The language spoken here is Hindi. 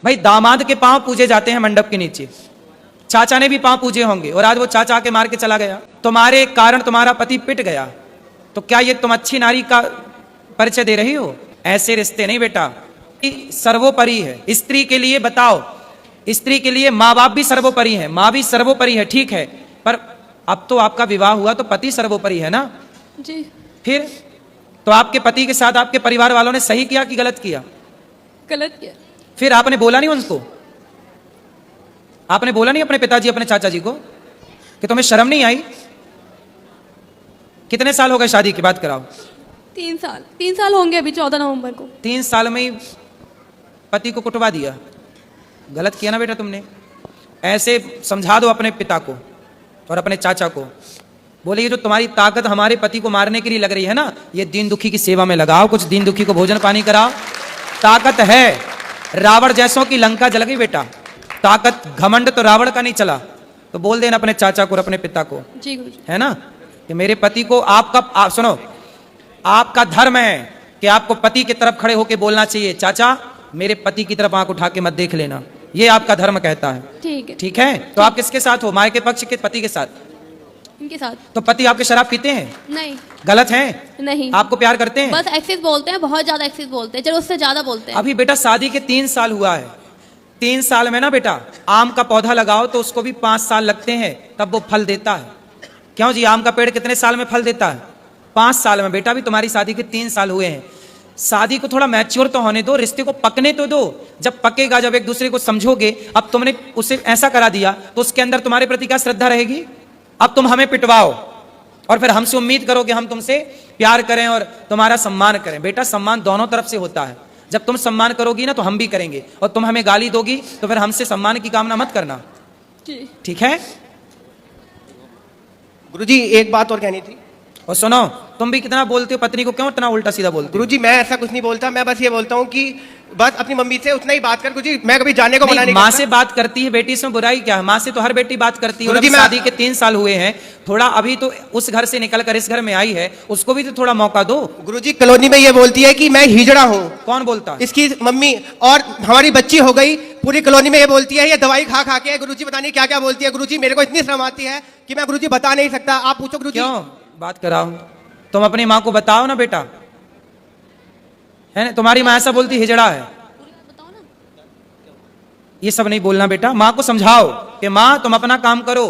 भाई दामाद के पांव पूजे जाते हैं मंडप के नीचे, चाचा ने भी पांव पूजे होंगे, और आज वो चाचा के मार के चला गया, तुम्हारे कारण तुम्हारा पति पिट गया, तो क्या ये तुम अच्छी नारी का परिचय दे रही हो? ऐसे रिश्ते नहीं बेटा, सर्वोपरि है। स्त्री के लिए बताओ, स्त्री के लिए माँ बाप भी सर्वोपरि है, माँ भी सर्वोपरि है, ठीक है, पर अब तो आपका विवाह हुआ तो पति सर्वोपरि है ना जी। फिर तो आपके पति के साथ आपके परिवार वालों ने सही किया कि गलत किया? गलत किया। फिर आपने बोला नहीं उनको? आपने बोला नहीं अपने पिताजी अपने चाचा जी को कि तुम्हें शर्म नहीं आई? कितने साल हो गए शादी की बात कराओ? 3 साल होंगे अभी 14 नवंबर को। 3 साल में ही पति को कुटवा दिया, गलत किया ना बेटा तुमने। ऐसे समझा दो अपने पिता को और अपने चाचा को, बोले ये जो तुम्हारी ताकत हमारे पति को मारने के लिए लग रही है ना, ये दीन दुखी की सेवा में लगाओ, कुछ दीन दुखी को भोजन पानी कराओ, ताकत है। रावण जैसों की लंका जल गई बेटा, ताकत घमंड तो रावण का नहीं चला। तो बोल देना अपने चाचा को और अपने पिता को, जी गुरुजी। है ना, कि मेरे पति को आपका सुनो, आपका धर्म है कि आपको पति की तरफ खड़े होकर बोलना चाहिए, चाचा मेरे पति की तरफ आंख उठा के मत देख लेना, ये आपका धर्म कहता है। ठीक है। ठीक है, तो आप किसके साथ हो? माँ के पक्ष के पति के साथ? इनके साथ। तो पति आपके शराब पीते हैं? नहीं। गलत है? नहीं। आपको प्यार करते हैं? बस एक्सेस बोलते हैं, बहुत ज्यादा एक्सेस बोलते हैं, चलो उससे ज्यादा बोलते हैं। अभी बेटा शादी के 3 साल हुआ है, 3 साल में ना बेटा आम का पौधा लगाओ तो उसको भी 5 साल लगते हैं तब वो फल देता है। क्यों जी, आम का पेड़ कितने साल में फल देता है? 5 साल में। बेटा भी तुम्हारी शादी के 3 साल हुए हैं, शादी को थोड़ा मैच्योर तो होने दो, रिश्ते को पकने तो दो। जब पकेगा, जब एक दूसरे को समझोगे, अब तुमने उसे ऐसा करा दिया तो उसके अंदर तुम्हारे प्रति क्या श्रद्धा रहेगी? अब तुम हमें पिटवाओ और फिर हमसे उम्मीद करो कि हम तुमसे प्यार करें और तुम्हारा सम्मान करें। बेटा सम्मान दोनों तरफ से होता है, जब तुम सम्मान करोगी ना तो हम भी करेंगे, और तुम हमें गाली दोगी तो फिर हमसे सम्मान की कामना मत करना, ठीक है? गुरुजी एक बात और कहनी थी। और सुनो, तुम भी कितना बोलते हो, पत्नी को क्यों इतना उल्टा सीधा बोलते हो? गुरुजी मैं ऐसा कुछ नहीं बोलता, मैं बस ये बोलता हूँ कि बस अपनी मम्मी से उतना ही बात कर गुरुजी, मैं कभी जाने को मना नहीं माँ करता। से बात करती है बेटी, इसमें बुराई क्या है? माँ से तो हर बेटी बात करती है। और गुरुजी अभी शादी के 3 साल हुए हैं, थोड़ा अभी तो उस घर से निकल कर इस घर में आई है, उसको भी तो थोड़ा मौका दो। गुरुजी कॉलोनी में ये बोलती है कि मैं हिजड़ा हूँ। कौन बोलता? इसकी मम्मी, और हमारी बच्ची हो गई, पूरी कॉलोनी में ये बोलती है, ये दवाई खा खा के गुरुजी पता नहीं क्या क्या बोलती है। गुरुजी मेरे को इतनी शर्म आती है कि मैं गुरुजी बता नहीं सकता, आप पूछो गुरुजी। क्यों बात कराओ, तुम अपनी माँ को बताओ ना बेटा, है ना? तुम्हारी माँ ऐसा बोलती हिजड़ा है, ये सब नहीं बोलना बेटा। माँ को समझाओ कि माँ तुम अपना काम करो।